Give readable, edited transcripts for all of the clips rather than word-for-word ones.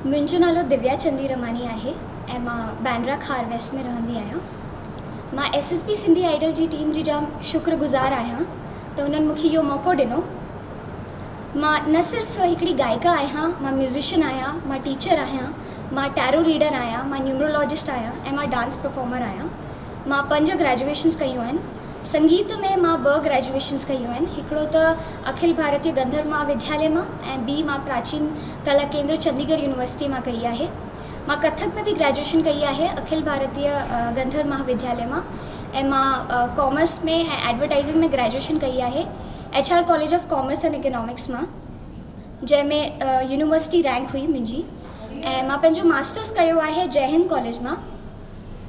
मुंहिंजो नालो दिव्या चंदीरमानी आहे ऐं मां बैंड्रा खार वेस्ट में रहंदी आहियां। मां SSB सिंधी आइडल जी टीम जी जाम शुक्रगुज़ार आहियां त उन्हनि मूंखे इहो मौक़ो ॾिनो। मां न सिर्फ़ु हिकिड़ी गायिका आहियां, मां म्यूज़िशियन आहियां, मां टीचर आहियां, मां टैरो रीडर आहियां, मां न्यूमरोलॉजिस्ट आहियां ऐं मां डांस परफॉर्मर आहियां। मां 5 ग्रेजुएशन्स कयूं आहिनि। संगीत में मां 2 ग्रेजुएशन्स कयूं आहिनि। हिकिड़ो त अखिल भारतीय गंधर्व महाविद्यालय मां ऐं ॿी मां प्राचीन कला केंद्र चंडीगढ़ यूनिवर्सिटी मां कई आहे। मां कथक में बि ग्रेजुएशन कई आहे अखिल भारतीय गंधर्व महाविद्यालय मां ऐं मां कॉमर्स में ऐं एडवर्टाइज़िंग में ग्रेजुएशन कई आहे HR college of commerce and economics मां, जंहिंमें यूनिवर्सिटी रैंक हुई मुंहिंजी। ऐं मां पंहिंजो मास्टर्स कयो आहे जय हिंद कॉलेज मां,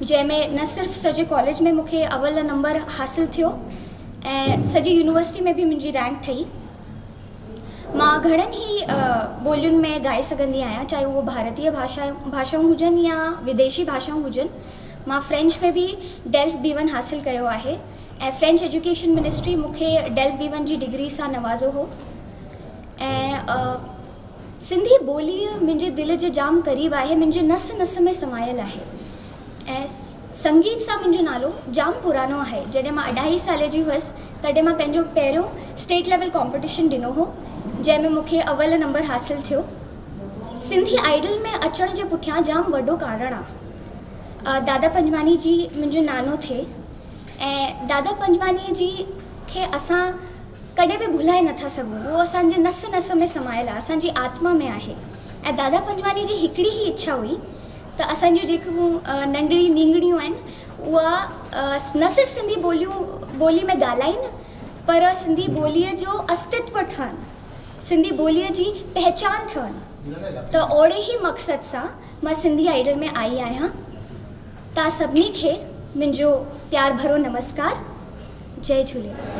जंहिंमें न सिर्फ़ु सॼे कॉलेज में मूंखे अवल नंबर हासिलु थियो ऐं सॼी यूनिवर्सिटी में बि मुंहिंजी रैंक ठही। मां घणनि ई ॿोलियुनि में ॻाए सघंदी आहियां, चाहे उहो भारतीय भाषाऊं हुजनि या विदेशी भाषाऊं हुजनि। मां फ्रेंच में बि डेल्फ B1 हासिलु कयो आहे ऐं फ्रेंच एजुकेशन मिनिस्ट्री मूंखे डेल्फ B1 जी डिग्री सां नवाज़ो हो। ऐं सिंधी ॿोली मुंहिंजे दिलि जे जाम क़रीब आहे, मुंहिंजे नस नस में समायल आहे। ऐं संगीत सां मुंहिंजो नालो जाम पुरानो आहे। जॾहिं मां 2.5 साल जी हुअसि तॾहिं मां पंहिंजो पहिरियों स्टेट लेवल कॉम्पिटिशन ॾिनो हो, जंहिंमें मूंखे अवल नंबर हासिलु थियो। सिंधी आइडल में अचण जे पुठियां जाम वॾो कारण आहे। दादा पंजवानी जी मुंहिंजो नानो थिए ऐं दादा पंजवानीअ जी खे असां कॾहिं बि भुलाए नथा सघूं। उहो असांजे नस नस में समायल आहे, असांजी आत्मा में आहे। ऐं दादा पंजवानी जी हिकिड़ी ई इच्छा हुई त असांजूं जेकियूं नंढड़ी नींगड़ियूं आहिनि उहा न सिर्फ़ु सिंधी ॿोली में ॻाल्हाइनि, पर सिंधी ॿोलीअ जो अस्तित्व ठहनि, सिंधी ॿोलीअ जी पहचान ठहनि। त ओड़े ई मक़सद सां मां सिंधी आइडल में आई आहियां। तव्हां सभिनी खे मुंहिंजो प्यार भरो नमस्कार। जय झूलेलाल।